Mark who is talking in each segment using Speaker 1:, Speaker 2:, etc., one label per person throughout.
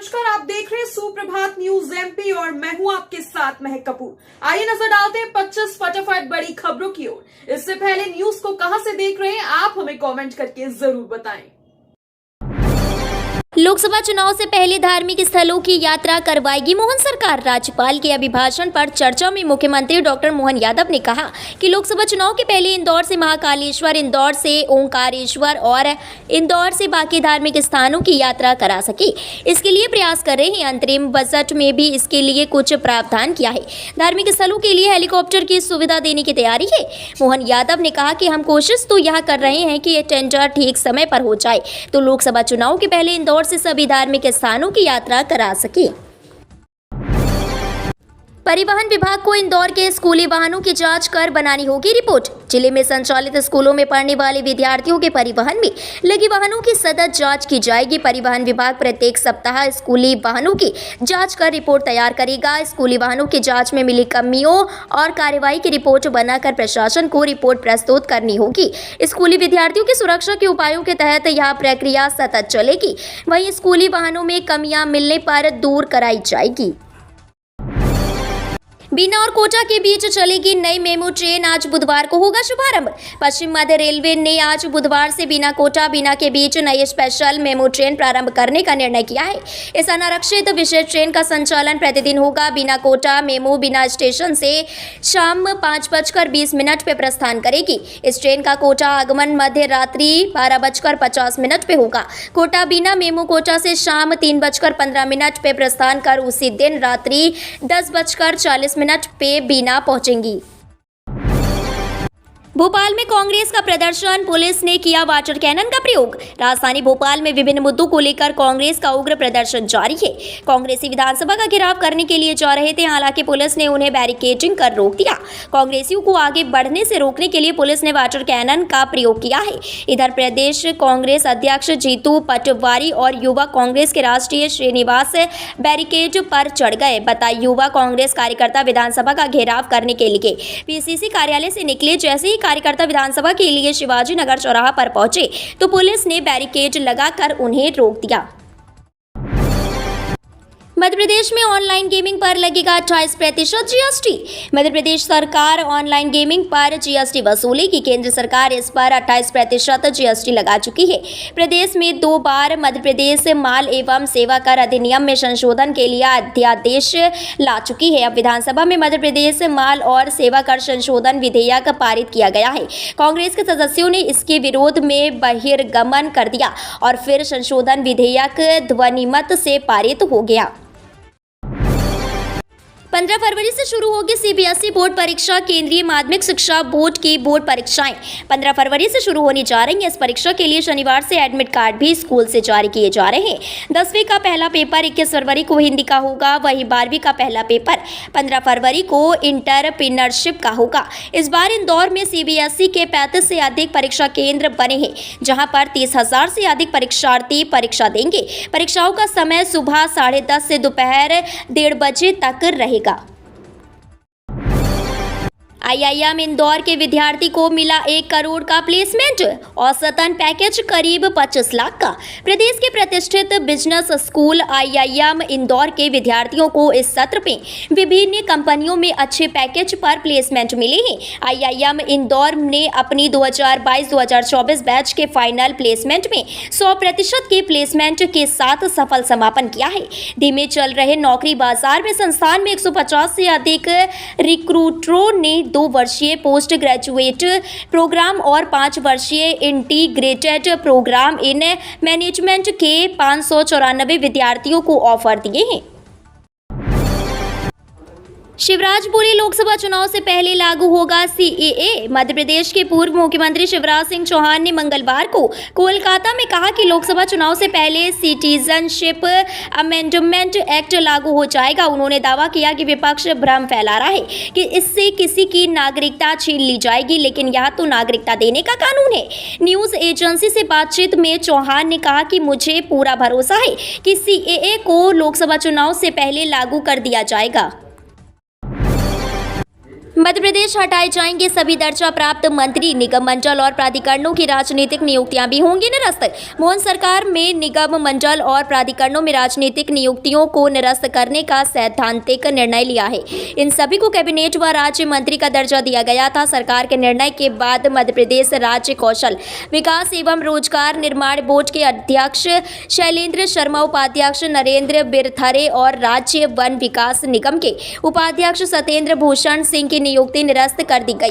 Speaker 1: नमस्कार, आप देख रहे हैं सुप्रभात न्यूज एमपी और मैं हूं आपके साथ महक कपूर। आइए नजर डालते हैं 25 फटाफट बड़ी खबरों की ओर। इससे पहले न्यूज को कहां से देख रहे हैं आप हमें कमेंट करके जरूर बताएं।
Speaker 2: लोकसभा चुनाव से पहले धार्मिक स्थलों की यात्रा करवाएगी मोहन सरकार। राज्यपाल के अभिभाषण पर चर्चा में मुख्यमंत्री डॉक्टर मोहन यादव ने कहा कि लोकसभा चुनाव के पहले इंदौर से महाकालेश्वर, इंदौर से ओंकारेश्वर और इंदौर से बाकी धार्मिक स्थानों की यात्रा करा सके, इसके लिए प्रयास कर रहे हैं। अंतरिम बजट में भी इसके लिए कुछ प्रावधान किया है। धार्मिक स्थलों के लिए हेलीकॉप्टर की सुविधा देने की तैयारी है। मोहन यादव ने कहा कि हम कोशिश तो यह कर रहे हैं कि ये टेंडर ठीक समय पर हो जाए तो लोकसभा चुनाव के पहले इंदौर से सभी धार्मिक स्थानों की यात्रा करा सके। परिवहन विभाग को इंदौर के स्कूली वाहनों की जांच कर बनानी होगी रिपोर्ट। जिले में संचालित स्कूलों में पढ़ने वाले विद्यार्थियों के परिवहन में लगी वाहनों की सतत जांच की जाएगी। परिवहन विभाग प्रत्येक सप्ताह स्कूली वाहनों की जांच कर रिपोर्ट तैयार करेगा। स्कूली वाहनों की जांच में मिली कमियों और कार्रवाई की रिपोर्ट बनाकर प्रशासन को रिपोर्ट प्रस्तुत करनी होगी। स्कूली विद्यार्थियों की सुरक्षा के उपायों के तहत यह प्रक्रिया सतत चलेगी। वहीं स्कूली वाहनों में कमियां मिलने पर दूर कराई जाएगी। बीना और कोटा के बीच चलेगी नई मेमू ट्रेन। आज बुधवार को होगा शुभारंभ। पश्चिम मध्य रेलवे ने आज बुधवार से बीना कोटा बीना के बीच नई स्पेशल मेमू ट्रेन प्रारंभ करने का निर्णय किया है। इस अनारक्षित विशेष ट्रेन का संचालन प्रतिदिन होगा। बीना कोटा मेमू बीना स्टेशन से शाम 5:20 पे प्रस्थान करेगी। इस ट्रेन का कोटा आगमन मध्य रात्रि 12:50 पे होगा। कोटा बीना मेमू कोटा से शाम 3:15 पे प्रस्थान कर उसी दिन रात्रि 10:40 पे बीना पहुंचेंगी। भोपाल में कांग्रेस का प्रदर्शन, पुलिस ने किया वाटर कैनन का प्रयोग। राजधानी भोपाल में विभिन्न मुद्दों को लेकर कांग्रेस का उग्र प्रदर्शन जारी है। कांग्रेसी विधानसभा का घेराव करने के लिए जा रहे थे, हालांकि पुलिस ने उन्हें बैरिकेडिंग कर रोक दिया। कांग्रेसियों को आगे बढ़ने से रोकने के लिए पुलिस ने वाटर कैनन का प्रयोग किया है। इधर प्रदेश कांग्रेस अध्यक्ष जीतू पटवारी और युवा कांग्रेस के राष्ट्रीय श्रीनिवास बैरिकेड पर चढ़ गए। बताइए, युवा कांग्रेस कार्यकर्ता विधानसभा का घेराव करने के लिए पीसीसी कार्यालय से निकले। जैसे ही कार्यकर्ता विधानसभा के लिए शिवाजी नगर चौराहा पर पहुंचे तो पुलिस ने बैरिकेड लगाकर उन्हें रोक दिया। मध्य प्रदेश में ऑनलाइन गेमिंग पर लगेगा 28% जीएसटी। मध्य प्रदेश सरकार ऑनलाइन गेमिंग पर जीएसटी वसूलेगी। केंद्र सरकार इस पर 28% जीएसटी लगा चुकी है। प्रदेश में 2 बार मध्य प्रदेश माल एवं सेवा कर अधिनियम में संशोधन के लिए अध्यादेश ला चुकी है। अब विधानसभा में मध्य प्रदेश माल और सेवा कर संशोधन विधेयक पारित किया गया है। कांग्रेस के सदस्यों ने इसके विरोध में बहिर्गमन कर दिया और फिर संशोधन विधेयक ध्वनिमत से पारित हो गया। 15 फरवरी से शुरू होगी सीबीएसई बोर्ड परीक्षा। केंद्रीय माध्यमिक शिक्षा बोर्ड की बोर्ड परीक्षाएं 15 फरवरी से शुरू होने जा रही हैं। इस परीक्षा के लिए शनिवार से एडमिट कार्ड भी स्कूल से जारी किए जा रहे हैं। 10वीं का पहला पेपर 21 फरवरी को हिंदी का होगा। वहीं 12वीं का पहला पेपर 15 फरवरी को इंटरप्रेन्योरशिप का होगा। इस बार इंदौर में सीबीएसई के 35 से अधिक परीक्षा केंद्र बने हैं, जहां पर 30,000 से अधिक परीक्षार्थी परीक्षा देंगे। परीक्षाओं का समय सुबह 10:30 से दोपहर 1:30 बजे तक रहेगा। आईआईएम इंदौर के विद्यार्थी को मिला 1 करोड़ का प्लेसमेंट, औसतन पैकेज करीब 25 लाख का। प्रदेश के प्रतिष्ठित बिजनेस स्कूल आईआईएम इंदौर के विद्यार्थियों को इस सत्र में विभिन्न कंपनियों में अच्छे पैकेज पर प्लेसमेंट मिले हैं। आईआईएम इंदौर ने अपनी 2022-2024 बैच के फाइनल प्लेसमेंट में 100% के प्लेसमेंट के साथ सफल समापन किया है। धीमे चल रहे नौकरी बाजार में संस्थान में 150 से अधिक रिक्रूटरों ने 2 वर्षीय पोस्ट ग्रेजुएट प्रोग्राम और 5 वर्षीय इंटीग्रेटेड प्रोग्राम इन मैनेजमेंट के 594 विद्यार्थियों को ऑफर दिए हैं। शिवराजपुरी लोकसभा चुनाव से पहले लागू होगा सीएए। मध्य प्रदेश के पूर्व मुख्यमंत्री शिवराज सिंह चौहान ने मंगलवार को कोलकाता में कहा कि लोकसभा चुनाव से पहले सिटीजनशिप अमेंडमेंट एक्ट लागू हो जाएगा। उन्होंने दावा किया कि विपक्ष भ्रम फैला रहा है कि इससे किसी की नागरिकता छीन ली जाएगी, लेकिन यह तो नागरिकता देने का कानून है। न्यूज एजेंसी से बातचीत में चौहान ने कहा कि मुझे पूरा भरोसा है कि सीएए को लोकसभा चुनाव से पहले लागू कर दिया जाएगा। मध्य प्रदेश हटाए जाएंगे सभी दर्जा प्राप्त मंत्री, निगम मंडल और प्राधिकरणों की राजनीतिक नियुक्तियां भी होंगी निरस्त। मोहन सरकार में निगम मंडल और प्राधिकरणों में राजनीतिक नियुक्तियों को निरस्त करने का सैद्धांतिक निर्णय लिया है। इन सभी को कैबिनेट व राज्य मंत्री का दर्जा दिया गया था। सरकार के निर्णय के बाद मध्य प्रदेश राज्य कौशल विकास एवं रोजगार निर्माण बोर्ड के अध्यक्ष शैलेंद्र शर्मा, उपाध्यक्ष नरेंद्र बिरथरे और राज्य वन विकास निगम के उपाध्यक्ष सत्येंद्र भूषण सिंह की नियुक्ति निरस्त कर दी गई।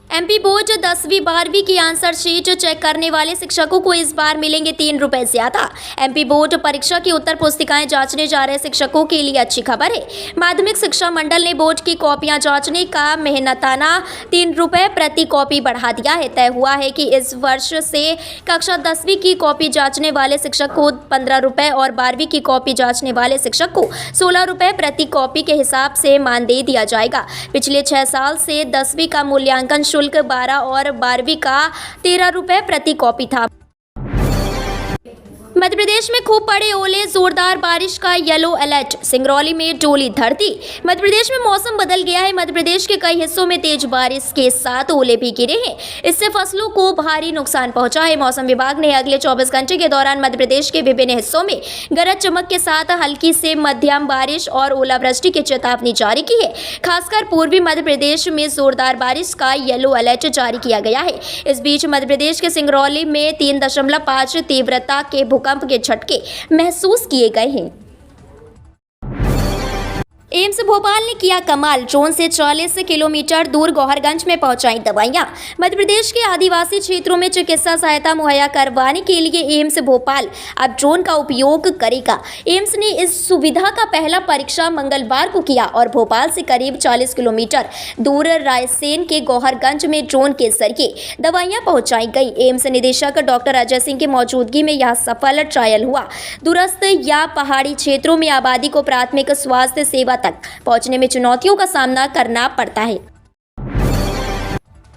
Speaker 2: एमपी बोर्ड 10वीं 12वीं की आंसर शीट चेक करने वाले शिक्षकों को इस बार मिलेंगे 3 रुपए ज्यादा। एमपी बोर्ड परीक्षा की उत्तर पुस्तिकाएं जांचने जा रहे शिक्षकों के लिए अच्छी खबर है। माध्यमिक शिक्षा मंडल ने बोर्ड की कॉपियां जांचने का मेहनताना 3 रुपए प्रति कॉपी बढ़ा दिया है। तय हुआ है कि इस वर्ष से कक्षा 10वीं की कॉपी जांचने वाले शिक्षक को 15 रुपए और 12वीं की कॉपी जांचने वाले शिक्षक को 16 रुपए प्रति कॉपी के हिसाब से मानदेय दिया जाएगा। पिछले 6 साल से 10वीं का मूल्यांकन शुल्क 12 और 12वीं का 13 रुपए प्रति कॉपी था। मध्य प्रदेश में खूब पड़े ओले, जोरदार बारिश का येलो अलर्ट, सिंगरौली में डोली धरती। मध्य प्रदेश में मौसम बदल गया है। मध्य प्रदेश के कई हिस्सों में तेज बारिश के साथ ओले भी गिरे हैं। इससे फसलों को भारी नुकसान पहुंचा है। मौसम विभाग ने अगले 24 घंटे के दौरान मध्य प्रदेश के विभिन्न हिस्सों में गरज चमक के साथ हल्की से मध्यम बारिश और ओलावृष्टि की चेतावनी जारी की है। खासकर पूर्वी मध्य प्रदेश में जोरदार बारिश का येलो अलर्ट जारी किया गया है। इस बीच मध्य प्रदेश के सिंगरौली में 3.5 तीव्रता के भूकंप के झटके महसूस किए गए हैं। एम्स भोपाल ने किया कमाल, ड्रोन से 40 किलोमीटर दूर गौहरगंज में पहुंचाई दवाइयां। मध्य प्रदेश के आदिवासी क्षेत्रों में चिकित्सा सहायता मुहैया करवाने के लिए एम्स भोपाल अब ड्रोन का उपयोग करेगा। एम्स ने इस सुविधा का पहला परीक्षण मंगलवार को किया और भोपाल से करीब 40 किलोमीटर दूर रायसेन के गौहरगंज में ड्रोन के जरिए दवाइयां पहुंचाई गई। एम्स निदेशक डॉक्टर अजय सिंह की मौजूदगी में यह सफल ट्रायल हुआ। दूरस्थ या पहाड़ी क्षेत्रों में आबादी को प्राथमिक स्वास्थ्य सेवा तक पहुंचने में चुनौतियों का सामना करना पड़ता है।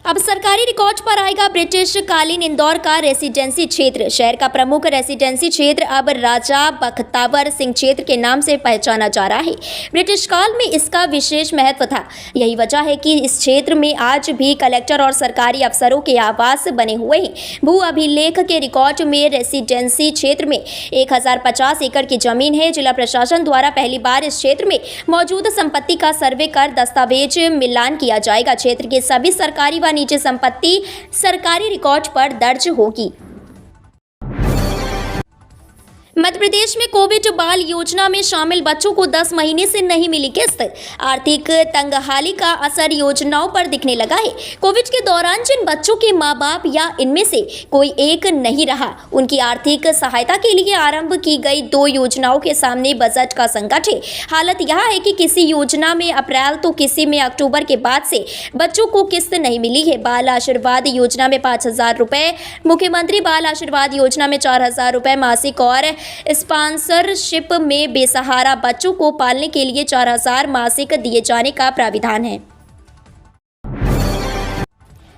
Speaker 2: अब सरकारी रिकॉर्ड पर आएगा ब्रिटिश कालीन इंदौर का रेसिडेंसी क्षेत्र। शहर का प्रमुख रेसिडेंसी क्षेत्र अब राजा बख्तावर सिंह क्षेत्र के नाम से पहचाना जा रहा है। ब्रिटिश काल में इसका विशेष महत्व था। यही वजह है कि इस क्षेत्र में आज भी कलेक्टर और सरकारी अफसरों के आवास बने हुए हैं। भू अभिलेख के रिकॉर्ड में रेसिडेंसी क्षेत्र में 1050 एकड़ की जमीन है। जिला प्रशासन द्वारा पहली बार इस क्षेत्र में मौजूद संपत्ति का सर्वे कर दस्तावेज मिलान किया जाएगा। क्षेत्र की सभी सरकारी व निजी संपत्ति सरकारी रिकॉर्ड पर दर्ज होगी। मध्य प्रदेश में कोविड बाल योजना में शामिल बच्चों को 10 महीने से नहीं मिली किस्त। आर्थिक तंगहाली का असर योजनाओं पर दिखने लगा है। कोविड के दौरान जिन बच्चों के माँ बाप या इनमें से कोई एक नहीं रहा, उनकी आर्थिक सहायता के लिए आरंभ की गई 2 योजनाओं के सामने बजट का संकट है। हालत यह है कि किसी योजना में अप्रैल तो किसी में अक्टूबर के बाद से बच्चों को किस्त नहीं मिली है। बाल आशीर्वाद योजना में 5,000 रुपए, मुख्यमंत्री बाल आशीर्वाद योजना में 4,000 रुपए मासिक और स्पॉन्सरशिप में बेसहारा बच्चों को पालने के लिए 4,000 मासिक दिए जाने का प्राविधान है।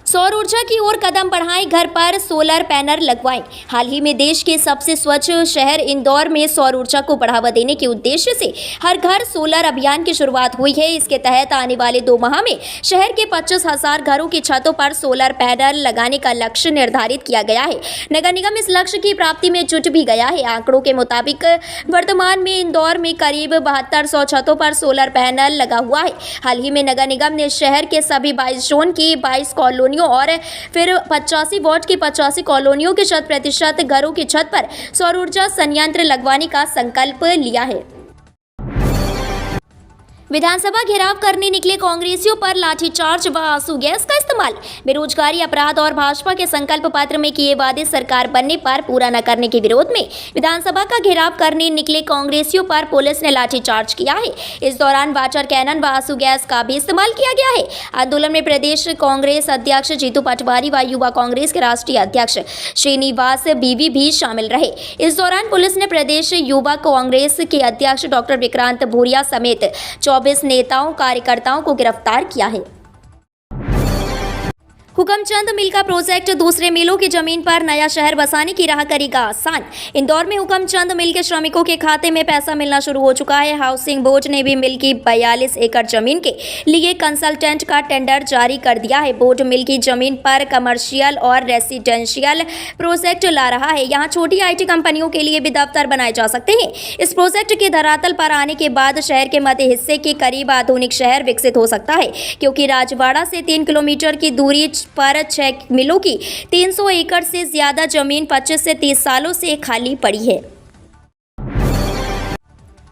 Speaker 2: सौर ऊर्जा की ओर कदम बढ़ाएं, घर पर सोलर पैनल लगवाएं। हाल ही में देश के सबसे स्वच्छ शहर इंदौर में सौर ऊर्जा को बढ़ावा देने के उद्देश्य से हर घर सोलर अभियान की शुरुआत हुई है। इसके तहत आने वाले 2 माह में शहर के 25,000 घरों की छतों पर सोलर पैनल लगाने का लक्ष्य निर्धारित किया गया है। नगर निगम इस लक्ष्य की प्राप्ति में जुट भी गया है। आंकड़ों के मुताबिक वर्तमान में इंदौर में करीब 7200 छतों पर सोलर पैनल लगा हुआ है। हाल ही में नगर निगम ने शहर के सभी 22 जोन की 22 कॉलोनियों और फिर 85 वाट की 85 कॉलोनियों के 100% घरों की छत पर सौर ऊर्जा संयंत्र लगवाने का संकल्प लिया है। विधानसभा घेराव करने निकले कांग्रेसियों पर लाठीचार्ज व आंसू गैस का इस्तेमाल। बेरोजगारी, अपराध और भाजपा के संकल्प पत्र में किए वादे सरकार बनने पर पूरा न करने के विरोध में विधानसभा का घेराव करने निकले कांग्रेसियों पर पुलिस ने लाठीचार्ज किया है। इस दौरान वाटर कैनन व आंसू गैस का भी इस्तेमाल किया गया है। आंदोलन में प्रदेश कांग्रेस अध्यक्ष जीतू पटवारी व युवा कांग्रेस के राष्ट्रीय अध्यक्ष श्रीनिवास बीवी भी शामिल रहे। इस दौरान पुलिस ने प्रदेश युवा कांग्रेस के अध्यक्ष डॉक्टर विक्रांत भूरिया समेत 24 नेताओं कार्यकर्ताओं को गिरफ्तार किया है। हुकमचंद मिल का प्रोजेक्ट दूसरे मिलों की जमीन पर नया शहर बसाने की राह करेगा आसान। इंदौर में हुकमचंद मिल के श्रमिकों के खाते में पैसा मिलना शुरू हो चुका है। हाउसिंग बोर्ड ने भी मिल की 42 एकड़ जमीन के लिए कंसल्टेंट का टेंडर जारी कर दिया है। बोर्ड मिल की जमीन पर कमर्शियल और रेसिडेंशियल प्रोजेक्ट ला रहा है। यहाँ छोटी IT कंपनियों के लिए भी दफ्तर बनाए जा सकते हैं। इस प्रोजेक्ट के धरातल पर आने के बाद शहर के मध्य हिस्से के करीब आधुनिक शहर विकसित हो सकता है, क्योंकि राजवाड़ा से 3 किलोमीटर की दूरी पर 6 मिलों की 300 एकड़ से ज्यादा जमीन 25 से 30 सालों से खाली पड़ी है।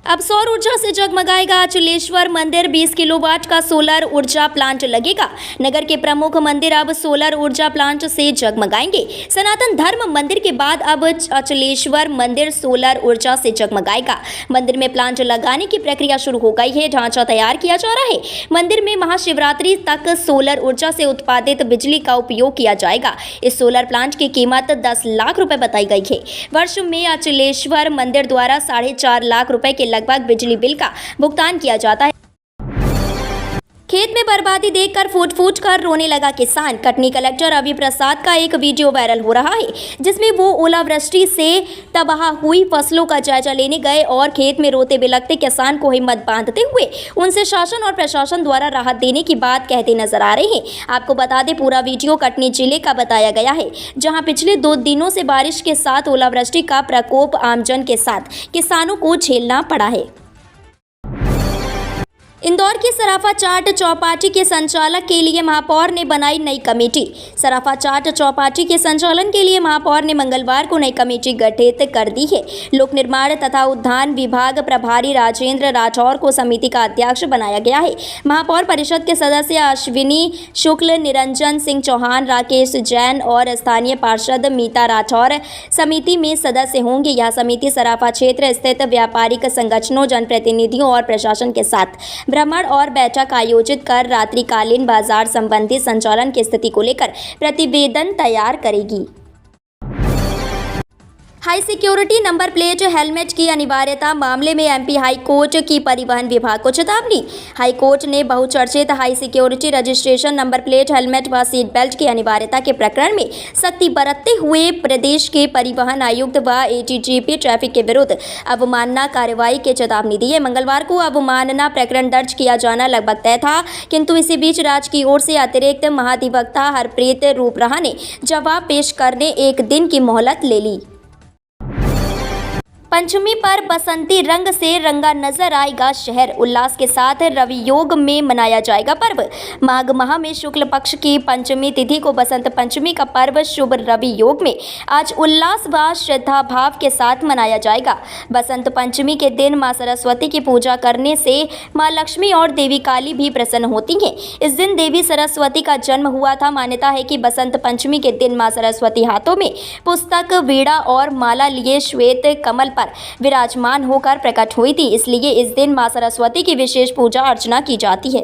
Speaker 2: अब सौर ऊर्जा से जगमगाएगा अचलेश्वर मंदिर। 20 किलोवाट का सोलर ऊर्जा प्लांट लगेगा। नगर के प्रमुख मंदिर अब सोलर ऊर्जा प्लांट से जगमगाएंगे। सनातन धर्म मंदिर के बाद अब अचलेश्वर मंदिर सोलर ऊर्जा से जगमगाएगा। मंदिर में प्लांट लगाने की प्रक्रिया शुरू हो गई है। ढांचा तैयार किया जा रहा है। मंदिर में महाशिवरात्रि तक सोलर ऊर्जा से उत्पादित बिजली का उपयोग किया जाएगा। इस सोलर प्लांट की कीमत 10 लाख रुपए बताई गई है। वर्ष में अचलेश्वर मंदिर द्वारा 4.5 लाख रुपए के लगभग बिजली बिल का भुगतान किया जाता है। खेत में बर्बादी देखकर फूट फूट कर रोने लगा किसान। कटनी कलेक्टर रवि प्रसाद का एक वीडियो वायरल हो रहा है, जिसमें वो ओलावृष्टि से तबाह हुई फसलों का जायजा लेने गए और खेत में रोते बिलखते किसान को हिम्मत बांधते हुए उनसे शासन और प्रशासन द्वारा राहत देने की बात कहते नजर आ रहे हैं। आपको बता दें, पूरा वीडियो कटनी जिले का बताया गया है, जहाँ पिछले 2 दिनों से बारिश के साथ ओलावृष्टि का प्रकोप आमजन के साथ किसानों को झेलना पड़ा है। इंदौर की सराफा चाट चौपाटी के संचालक के लिए महापौर ने बनाई नई कमेटी। सराफा चाट चौपाटी के संचालन के लिए महापौर ने मंगलवार को नई कमेटी गठित कर दी है। लोक निर्माण तथा उद्यान विभाग प्रभारी राजेंद्र राठौर को समिति का अध्यक्ष बनाया गया है। महापौर परिषद के सदस्य अश्विनी शुक्ल, निरंजन सिंह चौहान, राकेश जैन और स्थानीय पार्षद मीता राठौर समिति में सदस्य होंगे। यह समिति सराफा क्षेत्र स्थित व्यापारिक संगठनों, जनप्रतिनिधियों और प्रशासन के साथ भ्रमण और बैठक आयोजित कर रात्रिकालीन बाजार संबंधी संचालन की स्थिति को लेकर प्रतिवेदन तैयार करेगी। High security number plate helmet की अनिवार्यता मामले में MP हाई कोर्ट की परिवहन विभाग को चेतावनी। हाई कोर्ट ने बहुचर्चित high security registration number plate helmet व सीट बेल्ट की अनिवार्यता के प्रकरण में सख्ती बरतते हुए प्रदेश के परिवहन आयुक्त व ADGP ट्रैफिक के विरुद्ध अवमानना कार्रवाई की चेतावनी दी है। मंगलवार को अवमानना प्रकरण दर्ज किया जाना लगभग तय था, किंतु इसी बीच राज्य की ओर से अतिरिक्त महाधिवक्ता हरप्रीत रूपराहा ने जवाब पेश करने 1 दिन की मोहलत ले ली। पंचमी पर बसंती रंग से रंगा नजर आएगा शहर। उल्लास के साथ रवि योग में मनाया जाएगा पर्व। माघ माह में शुक्ल पक्ष की पंचमी तिथि को बसंत पंचमी का पर्व शुभ रवि योग में आज उल्लास व श्रद्धा भाव के साथ मनाया जाएगा। बसंत पंचमी के दिन मां सरस्वती की पूजा करने से मां लक्ष्मी और देवी काली भी प्रसन्न होती हैं। इस दिन देवी सरस्वती का जन्म हुआ था। मान्यता है कि बसंत पंचमी के दिन मां सरस्वती हाथों में पुस्तक, वीणा और माला लिए श्वेत कमल पर विराजमान होकर प्रकट हुई थी। इसलिए इस दिन मां सरस्वती की विशेष पूजा अर्चना की जाती है।